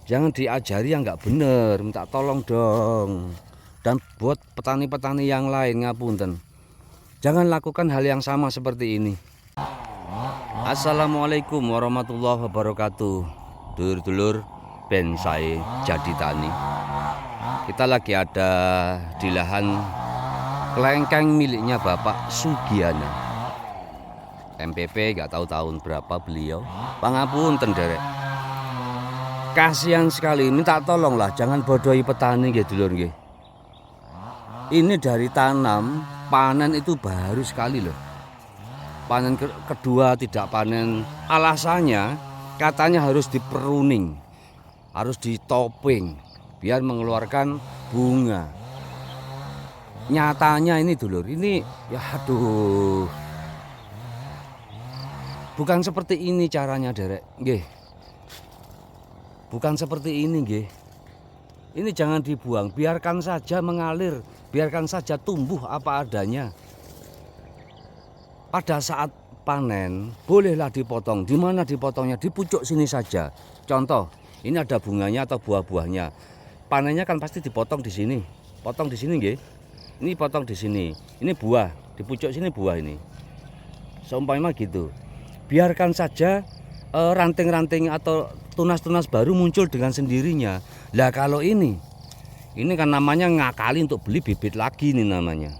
Jangan diajari yang nggak bener, minta tolong dong. Dan buat petani-petani yang lain, ngapunten, jangan lakukan hal yang sama seperti ini. Assalamualaikum warahmatullahi wabarakatuh. Dulur-dulur ben saya jadi tani. Kita lagi ada di lahan kelengkeng miliknya Bapak Sugiana. MPP nggak tahu tahun berapa beliau. Pangapunten derek. Kasihan sekali, minta tolonglah, jangan bodohi petani nggih dulur nggih. Ini dari tanam, panen itu baru sekali loh. Panen kedua tidak panen. Alasannya katanya harus diperuning, harus ditoping biar mengeluarkan bunga. Nyatanya ini dulur, ini ya aduh. Bukan seperti ini caranya derek nggih. Bukan seperti ini nggih. Ini jangan dibuang, biarkan saja mengalir, biarkan saja tumbuh apa adanya. Pada saat panen bolehlah dipotong. Di mana dipotongnya? Di pucuk sini saja. Contoh, ini ada bunganya atau buah-buahnya. Panennya kan pasti dipotong di sini. Potong di sini nggih. Ini potong di sini. Ini buah, di pucuk sini buah ini. Seumpama gitu. Biarkan saja ranting-ranting atau tunas-tunas baru muncul dengan sendirinya. Lah kalau ini kan namanya ngakali untuk beli bibit lagi nih namanya.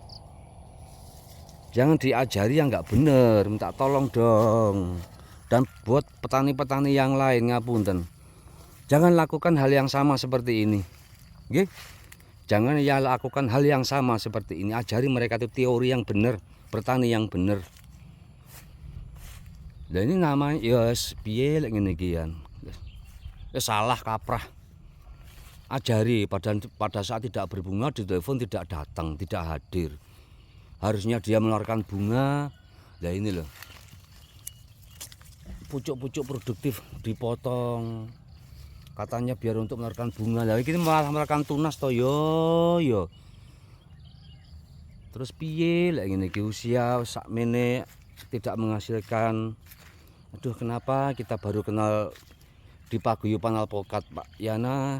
Jangan diajari yang nggak bener, minta tolong dong. Dan buat petani-petani yang lain, ngapunten, jangan lakukan hal yang sama seperti ini. Nggih? Jangan ya lakukan hal yang sama seperti ini. Ajari mereka itu teori yang benar, bertani yang benar. Lah ini namanya ya piye lek ngene iki yan. Salah kaprah. Ajari pada saat tidak berbunga di telepon tidak datang, tidak hadir. Harusnya dia mengeluarkan bunga. Lah ini loh. Pucuk-pucuk produktif dipotong. Katanya biar untuk mengeluarkan bunga. Lah ini malah mengeluarkan tunas to yo. Terus piye lek ngene iki usia sakmene tidak menghasilkan. Aduh, kenapa kita baru kenal di paguyuban alpukat Pak Yana?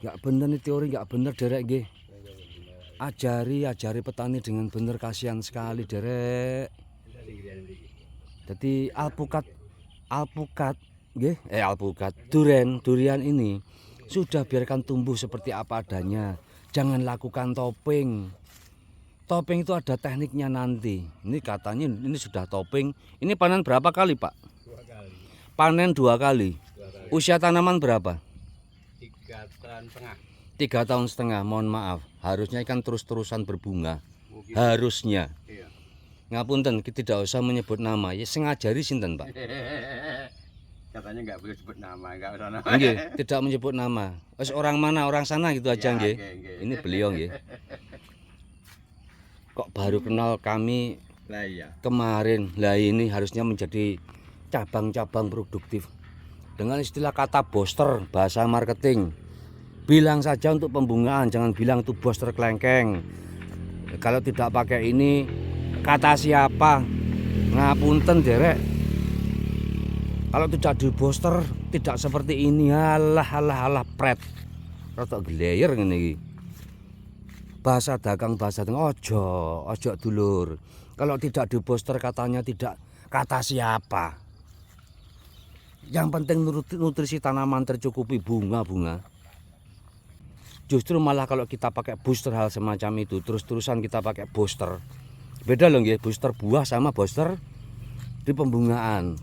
Gak bener nih teori, gak bener derek nggih. Ajari petani dengan bener, kasihan sekali derek. Jadi alpukat nggih, durian ini sudah biarkan tumbuh seperti apa adanya. Jangan lakukan topping. Topping itu ada tekniknya nanti. Ini katanya ini sudah topping. Ini panen berapa kali Pak? 2 kali. Panen 2 kali. Usia tanaman berapa? 3 tahun setengah. 3 tahun setengah. Mohon maaf. Harusnya kan terus-terusan berbunga. Mungkin. Harusnya. Iya. Ngapunten, kita tidak usah menyebut nama. Ya sengajari sinten Pak. Katanya nggak boleh sebut nama, nggak usah nama. Nggih, tidak menyebut nama. Wes orang mana, orang sana gitu aja nggih. Ini beliau nggih. Kok baru kenal kami Lah iya. kemarin. Lah ini harusnya menjadi cabang-cabang produktif. Dengan istilah kata booster, bahasa marketing. Bilang saja untuk pembungaan, jangan bilang itu booster kelengkeng. Kalau tidak pakai ini, kata siapa? Ngapunten derek. Kalau tidak di booster, tidak seperti ini. Alah pret. Rotok geleyer ngene iki. Bahasa dagang ojo dulur. Kalau tidak di booster katanya tidak, kata siapa? Yang penting nutrisi tanaman tercukupi, bunga. Justru malah kalau kita pakai booster hal semacam itu, terus-terusan kita pakai booster. Beda loh nggih, booster buah sama booster di pembungaan.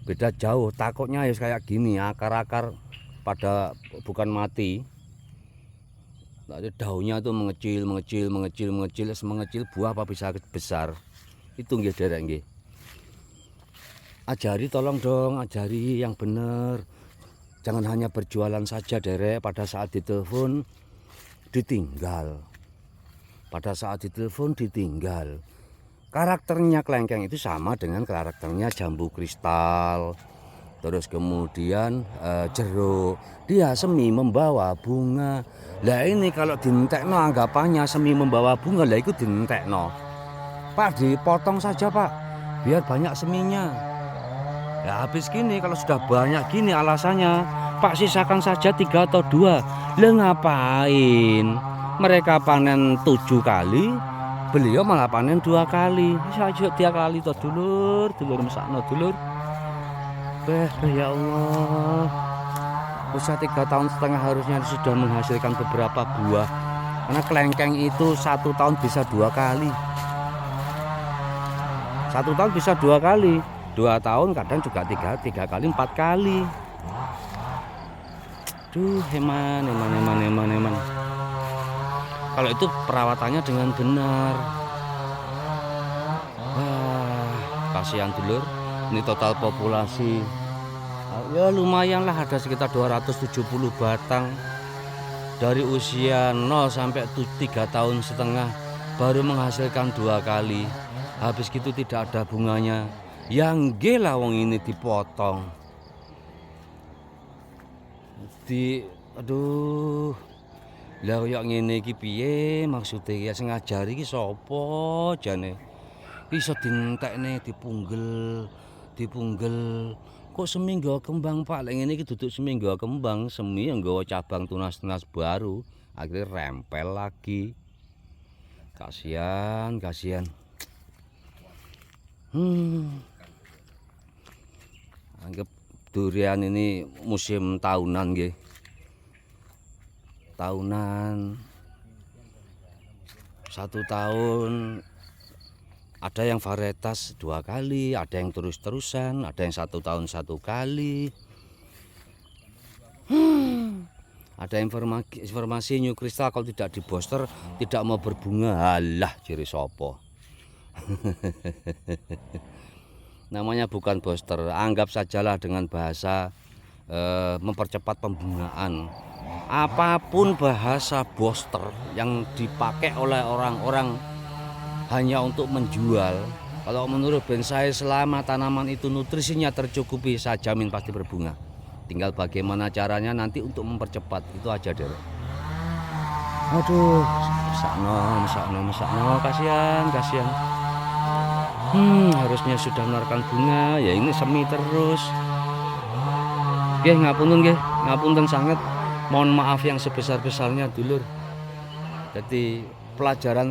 Beda jauh, takutnya ya kayak gini, akar-akar pada bukan mati. Daunnya tuh mengecil, buah apa bisa besar. Itu nggih derek nggih. Ajari tolong dong, ajari yang benar. Jangan hanya berjualan saja derek, pada saat ditelepon ditinggal. Karakternya kelengkeng itu sama dengan karakternya jambu kristal. Terus kemudian jeruk, dia semi membawa bunga. Lah ini kalau dintekno anggapannya semi membawa bunga, lah itu dintekno. Pak dipotong saja Pak, biar banyak seminya. Ya habis gini kalau sudah banyak gini alasannya, Pak sisakan saja 3 atau 2. Lah ngapain? Mereka panen 7 kali, beliau malah panen 2 kali. Saja 3 kali toh dulur, dulur mesakno dulur. Ya Allah. Usia 3 tahun setengah harusnya sudah menghasilkan beberapa buah. Karena kelengkeng itu 1 tahun bisa 2 kali. 1 tahun bisa 2 kali. 2 tahun kadang juga 3 kali 4 kali. Duh, eman. Kalau itu perawatannya dengan benar. Wah, kasihan dulur. Ini total populasi. Ya lumayan lah, ada sekitar 270 batang. Dari usia 0 sampai 3 tahun setengah baru menghasilkan 2 kali. Habis gitu tidak ada bunganya. Yang gila wong ini dipotong. Aduh. Lah koyo ngene iki piye maksude ya sing ngajari iki sapa jane? Iso dientekne dipunggel. Kok semi nggawa kembang Pak? Lek ngene iki duduk semi nggawa kembang, semi nggawa cabang tunas-tunas baru, akhirnya rempel lagi. Kasihan. Anggap durian ini musim tahunan nggih. Tahunan 1 tahun ada yang varietas 2 kali, ada yang terus-terusan, ada yang 1 tahun 1 kali. Ada informasi New Crystal kalau tidak di booster tidak mau berbunga. Halah jere sopo. Namanya bukan booster, anggap sajalah dengan bahasa mempercepat pembungaan. Apapun bahasa booster yang dipakai oleh orang-orang hanya untuk menjual, kalau menurut Ben saya selama tanaman itu nutrisinya tercukupi, saya jamin pasti berbunga. Tinggal bagaimana caranya nanti untuk mempercepat, itu aja deh. Aduh, mesakno, kasihan. Harusnya sudah mengeluarkan bunga, ya ini semi terus. Ngapunten sangat. Mohon maaf yang sebesar-besarnya dulur. Jadi pelajaran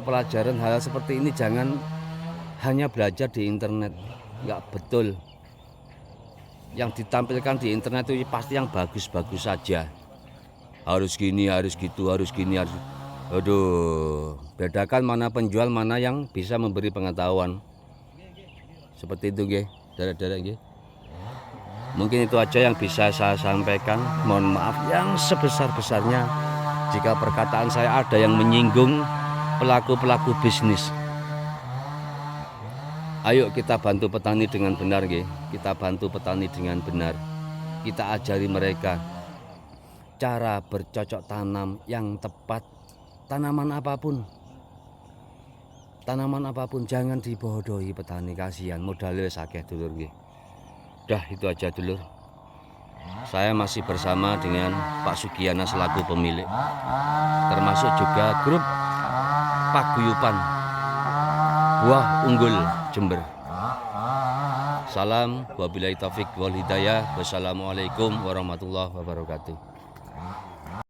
hal seperti ini jangan hanya belajar di internet, nggak betul. Yang ditampilkan di internet itu pasti yang bagus-bagus saja. Harus gini, harus gitu, harus gini, harus. Aduh, bedakan mana penjual, mana yang bisa memberi pengetahuan. Seperti itu nggih, derek-derek nggih. Mungkin itu aja yang bisa saya sampaikan. Mohon maaf yang sebesar-besarnya jika perkataan saya ada yang menyinggung pelaku-pelaku bisnis. Ayo kita bantu petani dengan benar nggih. Kita bantu petani dengan benar. Kita ajari mereka cara bercocok tanam yang tepat. Tanaman apapun jangan dibodohi petani, kasihan modalnya sakit dulur nggih. Dah itu aja dulur. Saya masih bersama dengan Pak Sugiyana selaku pemilik, termasuk juga grup Paguyuban Buah Unggul Jember. Salam wabillahi taufik wal hidayah. Wassalamualaikum warahmatullahi wabarakatuh.